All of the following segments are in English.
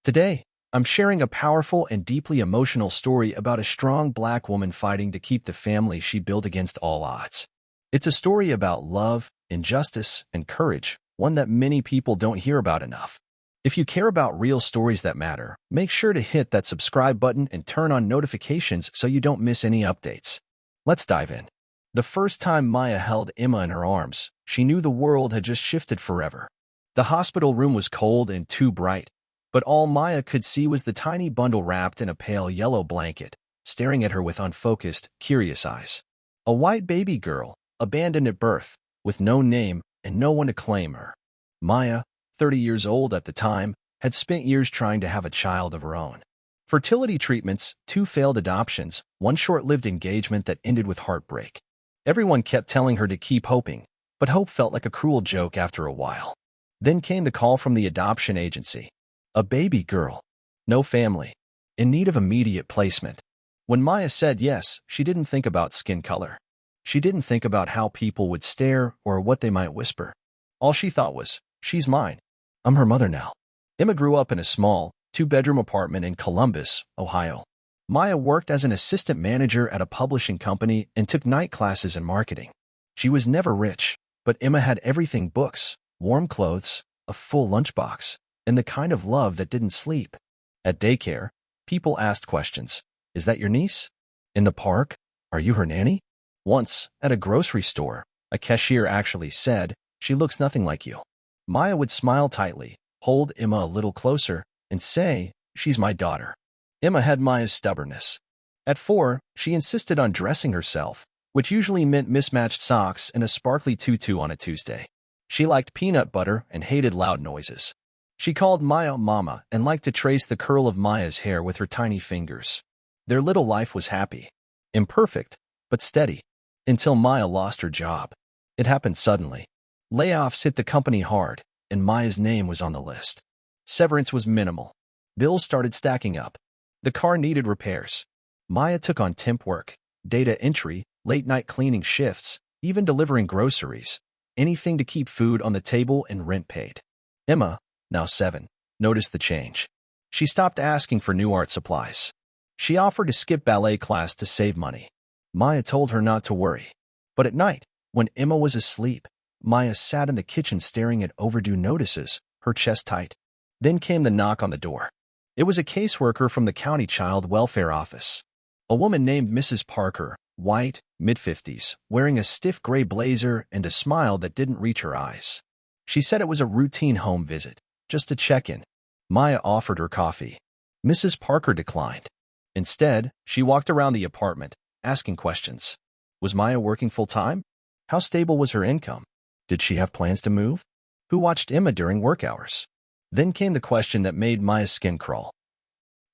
Today, I'm sharing a powerful and deeply emotional story about a strong Black woman fighting to keep the family she built against all odds. It's a story about love, injustice, and courage, one that many people don't hear about enough. If you care about real stories that matter, make sure to hit that subscribe button and turn on notifications so you don't miss any updates. Let's dive in. The first time Maya held Emma in her arms, she knew the world had just shifted forever. The hospital room was cold and too bright, but all Maya could see was the tiny bundle wrapped in a pale yellow blanket, staring at her with unfocused, curious eyes. A white baby girl, abandoned at birth, with no name and no one to claim her. Maya, 30 years old at the time, had spent years trying to have a child of her own. Fertility treatments, 2 failed adoptions, 1 short-lived engagement that ended with heartbreak. Everyone kept telling her to keep hoping, but hope felt like a cruel joke after a while. Then came the call from the adoption agency. A baby girl. No family. In need of immediate placement. When Maya said yes, she didn't think about skin color. She didn't think about how people would stare or what they might whisper. All she thought was, she's mine. I'm her mother now. Emma grew up in a small, 2-bedroom apartment in Columbus, Ohio. Maya worked as an assistant manager at a publishing company and took night classes in marketing. She was never rich, but Emma had everything: books, warm clothes, a full lunchbox, and the kind of love that didn't sleep. At daycare, people asked questions. Is that your niece? In the park, are you her nanny? Once, at a grocery store, a cashier actually said, she looks nothing like you. Maya would smile tightly, hold Emma a little closer, and say, she's my daughter. Emma had Maya's stubbornness. At 4, she insisted on dressing herself, which usually meant mismatched socks and a sparkly tutu on a Tuesday. She liked peanut butter and hated loud noises. She called Maya Mama and liked to trace the curl of Maya's hair with her tiny fingers. Their little life was happy. Imperfect, but steady. Until Maya lost her job. It happened suddenly. Layoffs hit the company hard, and Maya's name was on the list. Severance was minimal. Bills started stacking up. The car needed repairs. Maya took on temp work, data entry, late-night cleaning shifts, even delivering groceries. Anything to keep food on the table and rent paid. Emma, now 7, noticed the change. She stopped asking for new art supplies. She offered to skip ballet class to save money. Maya told her not to worry. But at night, when Emma was asleep, Maya sat in the kitchen staring at overdue notices, her chest tight. Then came the knock on the door. It was a caseworker from the county child welfare office. A woman named Mrs. Parker, white, mid-50s, wearing a stiff gray blazer and a smile that didn't reach her eyes. She said it was a routine home visit, just a check-in. Maya offered her coffee. Mrs. Parker declined. Instead, she walked around the apartment, asking questions. Was Maya working full-time? How stable was her income? Did she have plans to move? Who watched Emma during work hours? Then came the question that made Maya's skin crawl.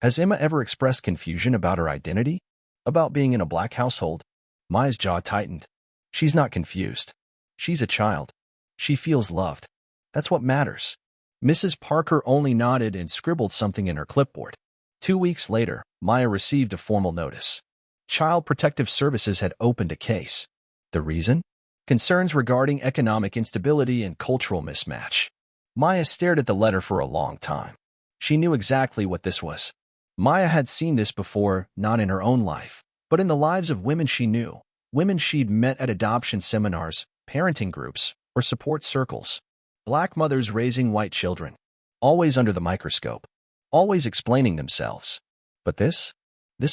Has Emma ever expressed confusion about her identity? About being in a Black household? Maya's jaw tightened. She's not confused. She's a child. She feels loved. That's what matters. Mrs. Parker only nodded and scribbled something in her clipboard. 2 weeks later, Maya received a formal notice. Child Protective Services had opened a case. The reason? Concerns regarding economic instability and cultural mismatch. Maya stared at the letter for a long time. She knew exactly what this was. Maya had seen this before, not in her own life, but in the lives of women she knew, women she'd met at adoption seminars, parenting groups, or support circles. Black mothers raising white children, always under the microscope, always explaining themselves. But this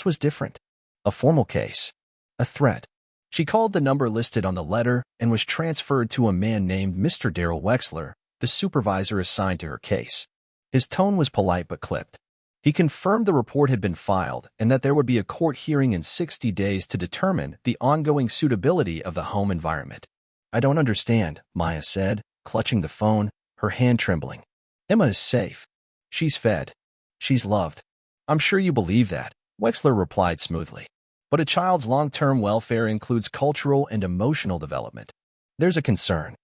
was different. A formal case. A threat. She called the number listed on the letter and was transferred to a man named Mr. Daryl Wexler, the supervisor assigned to her case. His tone was polite but clipped. He confirmed the report had been filed and that there would be a court hearing in 60 days to determine the ongoing suitability of the home environment. I don't understand, Maya said, clutching the phone, her hand trembling. Emma is safe. She's fed. She's loved. I'm sure you believe that, Wexler replied smoothly. But a child's long-term welfare includes cultural and emotional development. There's a concern.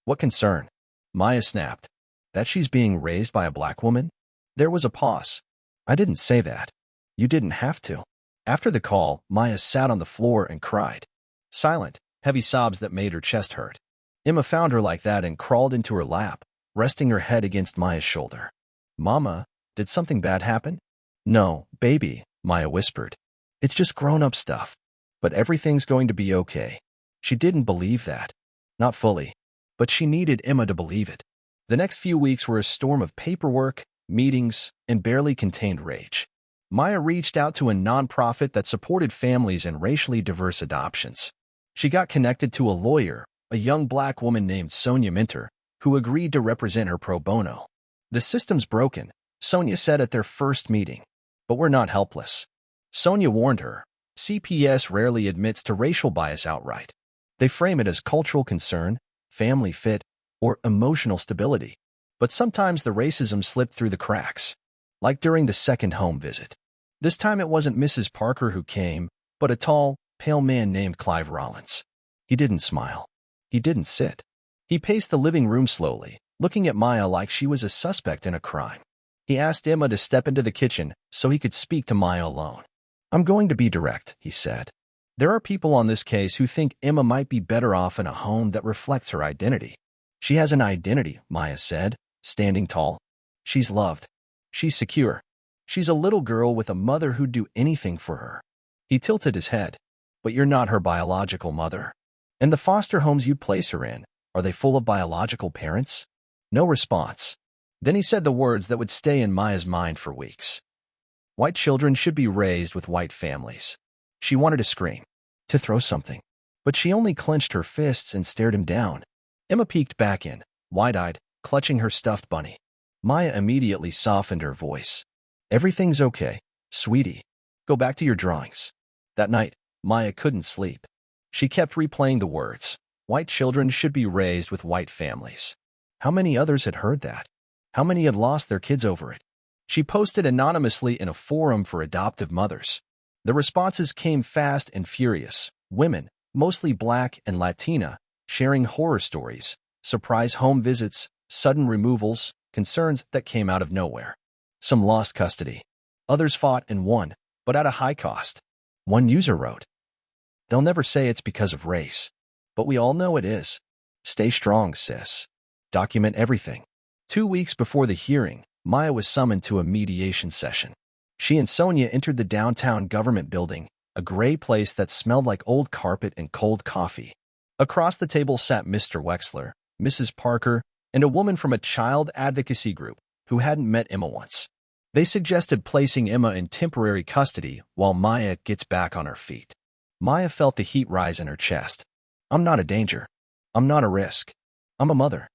What concern? Maya snapped. That she's being raised by a Black woman? There was a pause. I didn't say that. You didn't have to. After the call, Maya sat on the floor and cried. Silent, heavy sobs that made her chest hurt. Emma found her like that and crawled into her lap, resting her head against Maya's shoulder. Mama, Did something bad happen? No, baby, Maya whispered. It's just grown-up stuff. But everything's going to be okay. She didn't believe that. Not fully. But she needed Emma to believe it. The next few weeks were a storm of paperwork, meetings, and barely contained rage. Maya reached out to a nonprofit that supported families and racially diverse adoptions. She got connected to a lawyer, a young black woman named Sonia Minter, who agreed to represent her pro bono. The system's broken, Sonia said at their first meeting. But we're not helpless. Sonia warned her. CPS rarely admits to racial bias outright. They frame it as cultural concern, family fit, or emotional stability. But sometimes the racism slipped through the cracks, like during the second home visit. This time it wasn't Mrs. Parker who came, but a tall, pale man named Clive Rollins. He didn't smile. He didn't sit. He paced the living room slowly, looking at Maya like she was a suspect in a crime. He asked Emma to step into the kitchen so he could speak to Maya alone. I'm going to be direct, he said. There are people on this case who think Emma might be better off in a home that reflects her identity. She has an identity, Maya said, standing tall. She's loved. She's secure. She's a little girl with a mother who'd do anything for her. He tilted his head. But you're not her biological mother. And the foster homes you'd place her in, are they full of biological parents? No response. Then he said the words that would stay in Maya's mind for weeks. White children should be raised with white families. She wanted to scream, to throw something, but she only clenched her fists and stared him down. Emma peeked back in, wide-eyed, clutching her stuffed bunny. Maya immediately softened her voice. Everything's okay, sweetie. Go back to your drawings. That night, Maya couldn't sleep. She kept replaying the words. White children should be raised with white families. How many others had heard that? How many had lost their kids over it? She posted anonymously in a forum for adoptive mothers. The responses came fast and furious. Women, mostly black and Latina, sharing horror stories, surprise home visits, sudden removals, concerns that came out of nowhere. Some lost custody. Others fought and won, but at a high cost. One user wrote, They'll never say it's because of race. But we all know it is. Stay strong, sis. Document everything. 2 weeks before the hearing, Maya was summoned to a mediation session. She and Sonia entered the downtown government building, a gray place that smelled like old carpet and cold coffee. Across the table sat Mr. Wexler, Mrs. Parker, and a woman from a child advocacy group who hadn't met Emma once. They suggested placing Emma in temporary custody while Maya gets back on her feet. Maya felt the heat rise in her chest. I'm not a danger. I'm not a risk. I'm a mother.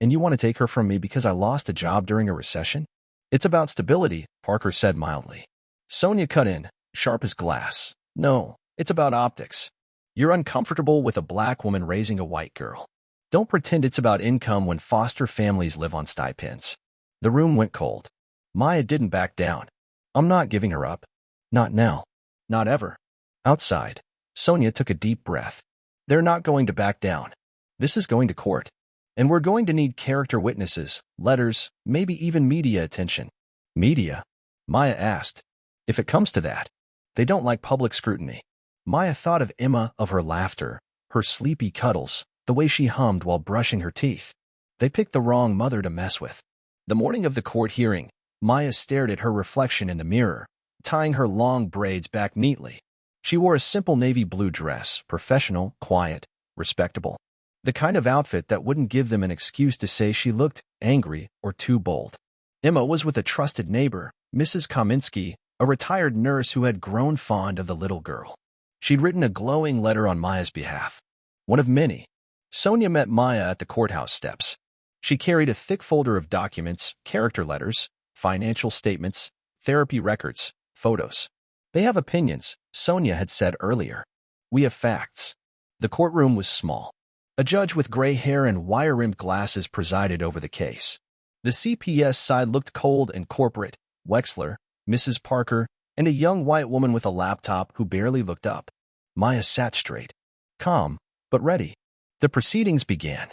And you want to take her from me because I lost a job during a recession? It's about stability, Parker said mildly. Sonia cut in, sharp as glass. No, it's about optics. You're uncomfortable with a black woman raising a white girl. Don't pretend it's about income when foster families live on stipends. The room went cold. Maya didn't back down. I'm not giving her up. Not now. Not ever. Outside, Sonia took a deep breath. They're not going to back down. This is going to court. And we're going to need character witnesses, letters, maybe even media attention. Media? Maya asked. If it comes to that, they don't like public scrutiny. Maya thought of Emma, of her laughter, her sleepy cuddles, the way she hummed while brushing her teeth. They picked the wrong mother to mess with. The morning of the court hearing, Maya stared at her reflection in the mirror, tying her long braids back neatly. She wore a simple navy blue dress, professional, quiet, respectable. The kind of outfit that wouldn't give them an excuse to say she looked angry or too bold. Emma was with a trusted neighbor, Mrs. Kaminsky, a retired nurse who had grown fond of the little girl. She'd written a glowing letter on Maya's behalf. One of many. Sonia met Maya at the courthouse steps. She carried a thick folder of documents, character letters, financial statements, therapy records, photos. They have opinions, Sonia had said earlier. We have facts. The courtroom was small. A judge with gray hair and wire-rimmed glasses presided over the case. The CPS side looked cold and corporate. Wexler, Mrs. Parker, and a young white woman with a laptop who barely looked up. Maya sat straight, calm, but ready. The proceedings began.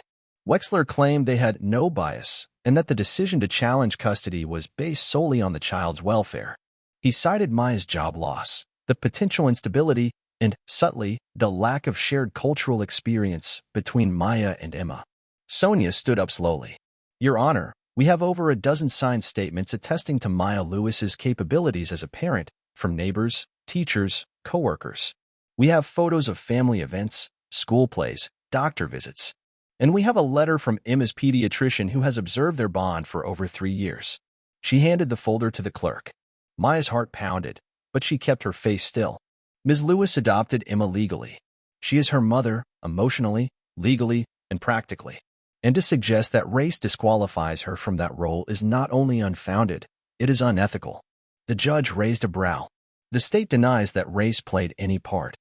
Wexler claimed they had no bias and that the decision to challenge custody was based solely on the child's welfare. He cited Maya's job loss, the potential instability, and, subtly, the lack of shared cultural experience between Maya and Emma. Sonia stood up slowly. Your Honor, We have over a dozen signed statements attesting to Maya Lewis's capabilities as a parent, from neighbors, teachers, coworkers. We have photos of family events, school plays, doctor visits. And we have a letter from Emma's pediatrician who has observed their bond for over 3 years. She handed the folder to the clerk. Maya's heart pounded, but she kept her face still. Ms. Lewis adopted Emma legally. She is her mother, emotionally, legally, and practically. And to suggest that race disqualifies her from that role is not only unfounded, it is unethical. The judge raised a brow. The state denies that race played any part.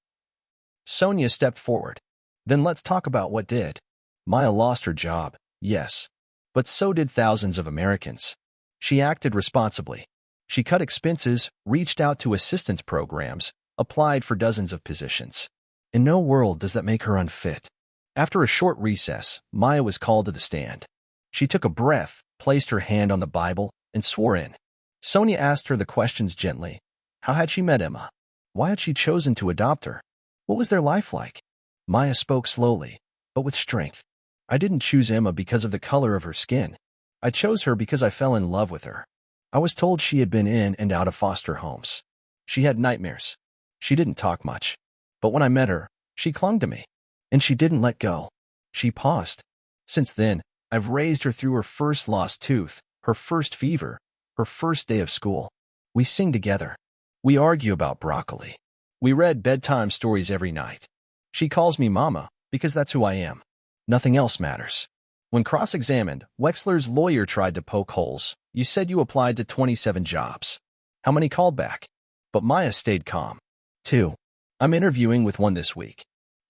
Sonia stepped forward. Then let's talk about what did. Maya lost her job, yes. But so did thousands of Americans. She acted responsibly. She cut expenses, reached out to assistance programs, applied for dozens of positions. In no world does that make her unfit. After a short recess, Maya was called to the stand. She took a breath, placed her hand on the Bible, and swore in. Sonia asked her the questions gently. How had she met Emma? Why had she chosen to adopt her? What was their life like? Maya spoke slowly, but with strength. I didn't choose Emma because of the color of her skin. I chose her because I fell in love with her. I was told she had been in and out of foster homes. She had nightmares. She didn't talk much. But when I met her, she clung to me. And she didn't let go. She paused. Since then, I've raised her through her first lost tooth, her first fever, her first day of school. We sing together. We argue about broccoli. We read bedtime stories every night. She calls me Mama because that's who I am. Nothing else matters. When cross-examined, Wexler's lawyer tried to poke holes. You said you applied to 27 jobs. How many called back? But Maya stayed calm. 2. I'm interviewing with one this week.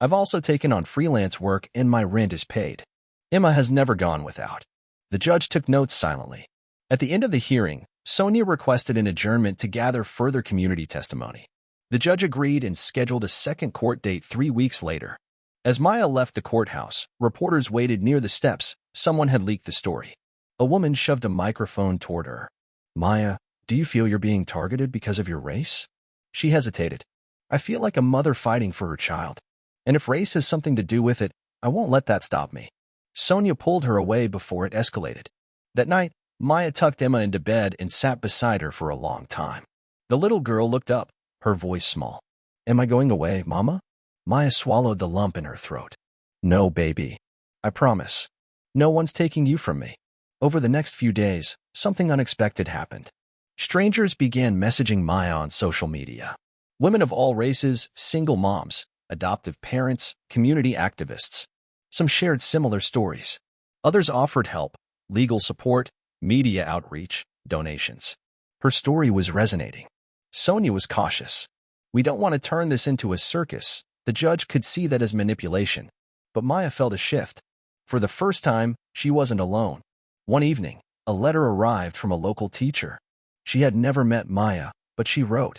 I've also taken on freelance work and my rent is paid. Emma has never gone without. The judge took notes silently. At the end of the hearing, Sonia requested an adjournment to gather further community testimony. The judge agreed and scheduled a second court date 3 weeks later. As Maya left the courthouse, reporters waited near the steps. Someone had leaked the story. A woman shoved a microphone toward her. Maya, do you feel you're being targeted because of your race? She hesitated. I feel like a mother fighting for her child. And if race has something to do with it, I won't let that stop me. Sonia pulled her away before it escalated. That night, Maya tucked Emma into bed and sat beside her for a long time. The little girl looked up, her voice small. Am I going away, Mama? Maya swallowed the lump in her throat. No, baby. I promise. No one's taking you from me. Over the next few days, something unexpected happened. Strangers began messaging Maya on social media. Women of all races, single moms, adoptive parents, community activists. Some shared similar stories. Others offered help, legal support, media outreach, donations. Her story was resonating. Sonia was cautious. We don't want to turn this into a circus. The judge could see that as manipulation. But Maya felt a shift. For the first time, she wasn't alone. One evening, a letter arrived from a local teacher. She had never met Maya, but she wrote,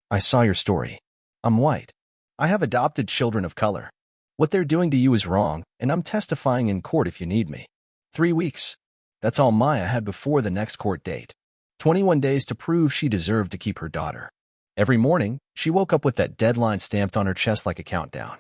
I saw your story. I'm white. I have adopted children of color. What they're doing to you is wrong, and I'm testifying in court if you need me. 3 weeks. That's all Maya had before the next court date. 21 days to prove she deserved to keep her daughter. Every morning, she woke up with that deadline stamped on her chest like a countdown.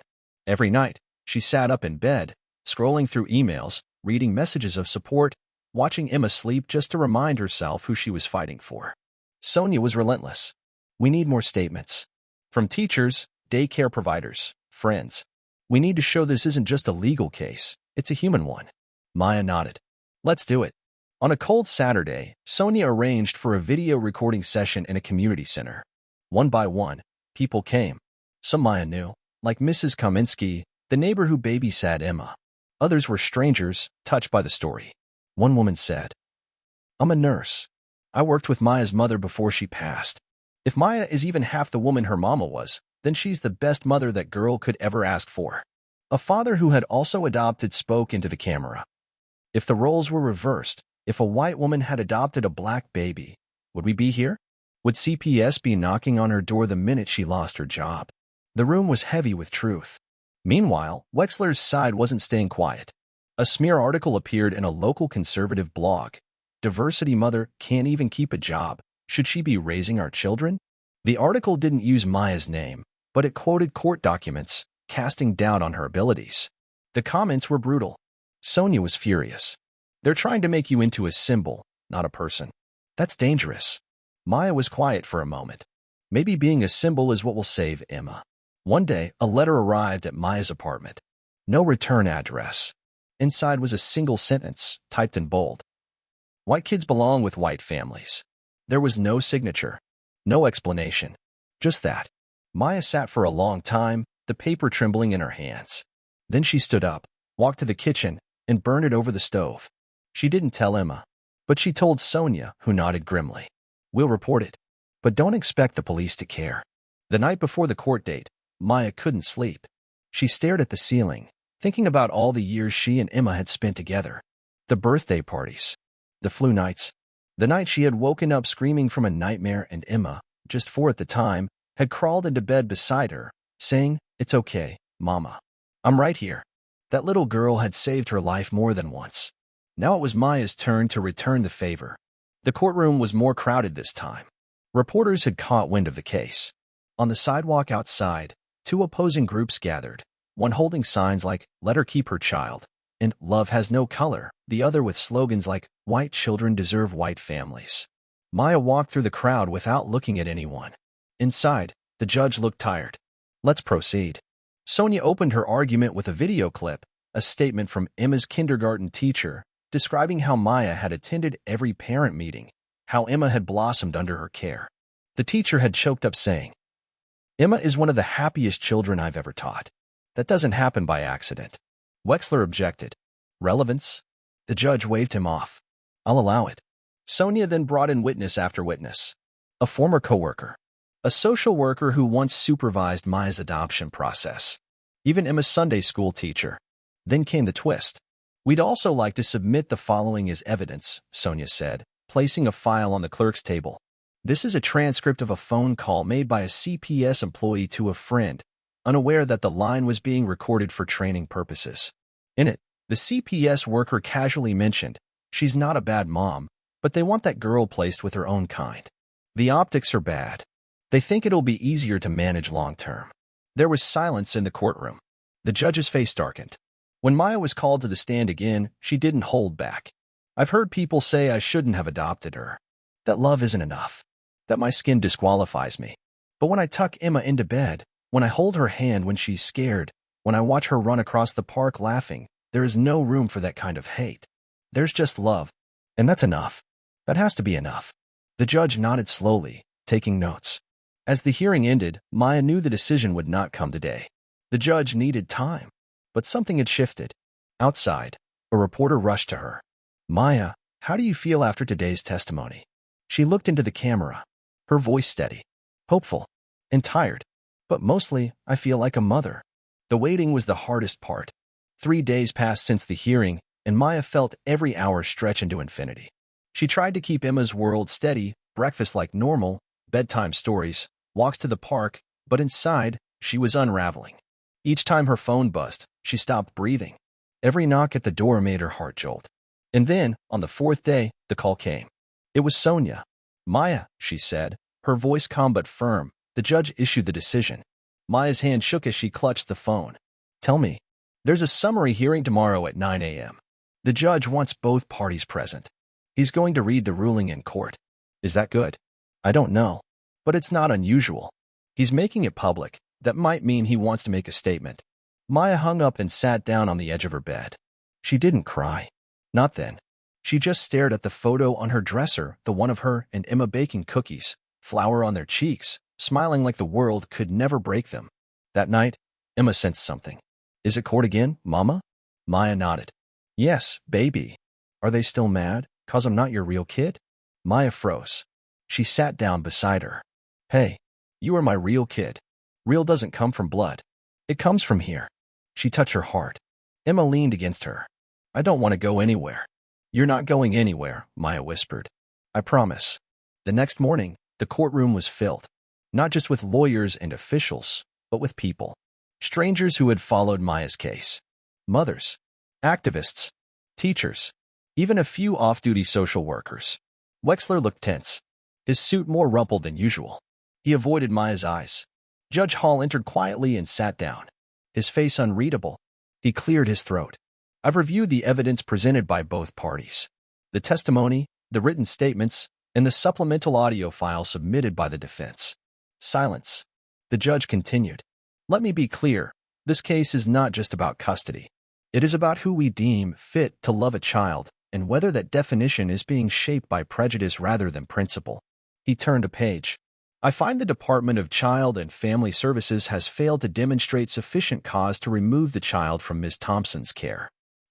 Every night, she sat up in bed, scrolling through emails, reading messages of support, watching Emma sleep just to remind herself who she was fighting for. Sonia was relentless. We need more statements. From teachers, daycare providers, friends. We need to show this isn't just a legal case, it's a human one. Maya nodded. Let's do it. On a cold Saturday, Sonia arranged for a video recording session in a community center. One by one, people came. Some Maya knew, like Mrs. Kaminsky, the neighbor who babysat Emma. Others were strangers, touched by the story. One woman said, I'm a nurse. I worked with Maya's mother before she passed. If Maya is even half the woman her mama was, then she's the best mother that girl could ever ask for. A father who had also adopted spoke into the camera. If the roles were reversed, if a white woman had adopted a black baby, would we be here? Would CPS be knocking on her door the minute she lost her job? The room was heavy with truth. Meanwhile, Wexler's side wasn't staying quiet. A smear article appeared in a local conservative blog. Diversity mother can't even keep a job. Should she be raising our children? The article didn't use Maya's name, but it quoted court documents, casting doubt on her abilities. The comments were brutal. Sonia was furious. They're trying to make you into a symbol, not a person. That's dangerous. Maya was quiet for a moment. Maybe being a symbol is what will save Emma. One day, a letter arrived at Maya's apartment. No return address. Inside was a single sentence, typed in bold. White kids belong with white families. There was no signature, no explanation. Just that. Maya sat for a long time, the paper trembling in her hands. Then she stood up, walked to the kitchen, and burned it over the stove. She didn't tell Emma, but she told Sonia, who nodded grimly. We'll report it. But don't expect the police to care. The night before the court date, Maya couldn't sleep. She stared at the ceiling, thinking about all the years she and Emma had spent together. The birthday parties. The flu nights. The night she had woken up screaming from a nightmare and Emma, just 4 at the time, had crawled into bed beside her, saying, "It's okay, Mama. I'm right here." That little girl had saved her life more than once. Now it was Maya's turn to return the favor. The courtroom was more crowded this time. Reporters had caught wind of the case. On the sidewalk outside, 2 opposing groups gathered, one holding signs like, "Let her keep her child," and "Love has no color," the other with slogans like, "White children deserve white families." Maya walked through the crowd without looking at anyone. Inside, the judge looked tired. Let's proceed. Sonia opened her argument with a video clip, a statement from Emma's kindergarten teacher, describing how Maya had attended every parent meeting, how Emma had blossomed under her care. The teacher had choked up saying, "Emma is one of the happiest children I've ever taught. That doesn't happen by accident." Wexler objected. Relevance? The judge waved him off. I'll allow it. Sonia then brought in witness after witness. A former coworker. A social worker who once supervised Maya's adoption process. Even Emma's Sunday school teacher. Then came the twist. We'd also like to submit the following as evidence, Sonia said, placing a file on the clerk's table. This is a transcript of a phone call made by a CPS employee to a friend, unaware that the line was being recorded for training purposes. In it, the CPS worker casually mentioned, "She's not a bad mom, but they want that girl placed with her own kind. The optics are bad. They think it'll be easier to manage long-term." There was silence in the courtroom. The judge's face darkened. When Maya was called to the stand again, she didn't hold back. I've heard people say I shouldn't have adopted her. That love isn't enough. That my skin disqualifies me. But when I tuck Emma into bed, when I hold her hand when she's scared, when I watch her run across the park laughing, there is no room for that kind of hate. There's just love. And that's enough. That has to be enough. The judge nodded slowly, taking notes. As the hearing ended, Maya knew the decision would not come today. The judge needed time. But something had shifted. Outside, a reporter rushed to her. Maya, how do you feel after today's testimony? She looked into the camera, her voice steady, hopeful, and tired. But mostly, I feel like a mother. The waiting was the hardest part. 3 days passed since the hearing, and Maya felt every hour stretch into infinity. She tried to keep Emma's world steady, breakfast like normal, bedtime stories, walks to the park, but inside, she was unraveling. Each time her phone buzzed, she stopped breathing. Every knock at the door made her heart jolt. And then, on the 4th day, the call came. It was Sonia. Maya, she said, her voice calm but firm. The judge issued the decision. Maya's hand shook as she clutched the phone. Tell me. There's a summary hearing tomorrow at 9 a.m. The judge wants both parties present. He's going to read the ruling in court. Is that good? I don't know. But it's not unusual. He's making it public. That might mean he wants to make a statement. Maya hung up and sat down on the edge of her bed. She didn't cry. Not then. She just stared at the photo on her dresser, the one of her and Emma baking cookies, flour on their cheeks, smiling like the world could never break them. That night, Emma sensed something. Is it court again, Mama? Maya nodded. Yes, baby. Are they still mad, 'cause I'm not your real kid? Maya froze. She sat down beside her. Hey, you are my real kid. Real doesn't come from blood. It comes from here. She touched her heart. Emma leaned against her. I don't want to go anywhere. You're not going anywhere, Maya whispered. I promise. The next morning, the courtroom was filled. Not just with lawyers and officials, but with people. Strangers who had followed Maya's case. Mothers. Activists. Teachers. Even a few off-duty social workers. Wexler looked tense. His suit more rumpled than usual. He avoided Maya's eyes. Judge Hall entered quietly and sat down. His face unreadable. He cleared his throat. I've reviewed the evidence presented by both parties. The testimony, the written statements, and the supplemental audio file submitted by the defense. Silence. The judge continued. Let me be clear. This case is not just about custody. It is about who we deem fit to love a child and whether that definition is being shaped by prejudice rather than principle. He turned a page. I find the Department of Child and Family Services has failed to demonstrate sufficient cause to remove the child from Ms. Thompson's care.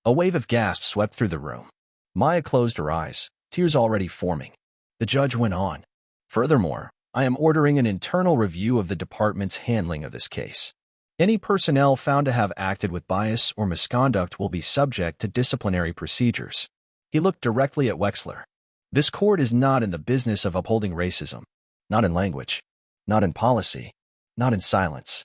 A wave of gasps swept through the room. Maya closed her eyes, tears already forming. The judge went on. Furthermore, I am ordering an internal review of the department's handling of this case. Any personnel found to have acted with bias or misconduct will be subject to disciplinary procedures. He looked directly at Wexler. This court is not in the business of upholding racism. Not in language. Not in policy. Not in silence.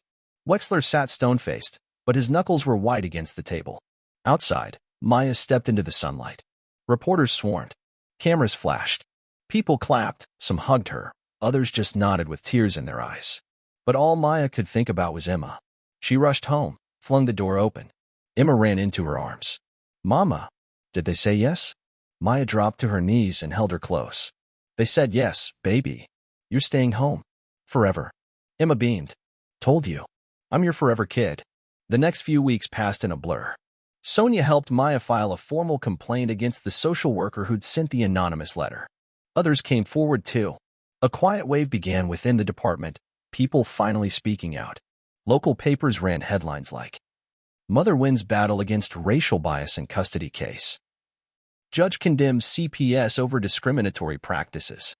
Wexler sat stone-faced, but his knuckles were white against the table. Outside, Maya stepped into the sunlight. Reporters swarmed. Cameras flashed. People clapped, some hugged her, others just nodded with tears in their eyes. But all Maya could think about was Emma. She rushed home, flung the door open. Emma ran into her arms. Mama, did they say yes? Maya dropped to her knees and held her close. They said yes, baby. You're staying home. Forever. Emma beamed. Told you. I'm your forever kid. The next few weeks passed in a blur. Sonia helped Maya file a formal complaint against the social worker who'd sent the anonymous letter. Others came forward too. A quiet wave began within the department, people finally speaking out. Local papers ran headlines like, Mother wins battle against racial bias in custody case. Judge condemns CPS over discriminatory practices.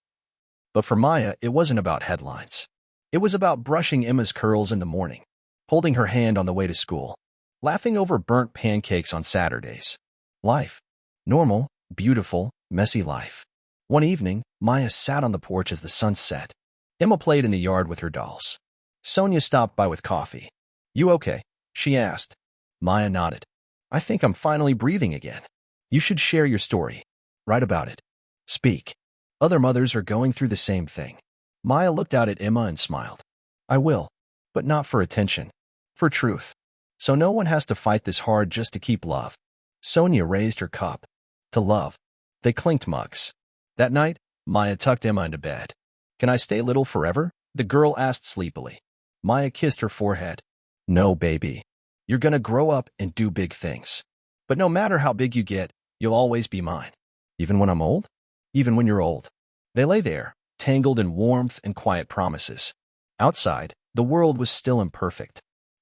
But for Maya, it wasn't about headlines. It was about brushing Emma's curls in the morning, holding her hand on the way to school, laughing over burnt pancakes on Saturdays. Life. Normal, beautiful, messy life. One evening, Maya sat on the porch as the sun set. Emma played in the yard with her dolls. Sonia stopped by with coffee. You okay? She asked. Maya nodded. I think I'm finally breathing again. You should share your story. Write about it. Speak. Other mothers are going through the same thing. Maya looked out at Emma and smiled. I will, but not for attention. For truth. So no one has to fight this hard just to keep love. Sonia raised her cup. To love. They clinked mugs. That night, Maya tucked Emma into bed. Can I stay little forever? The girl asked sleepily. Maya kissed her forehead. No, baby. You're gonna grow up and do big things. But no matter how big you get, you'll always be mine. Even when I'm old? Even when you're old. They lay there, tangled in warmth and quiet promises. Outside, the world was still imperfect.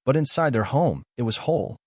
But inside their home, it was whole,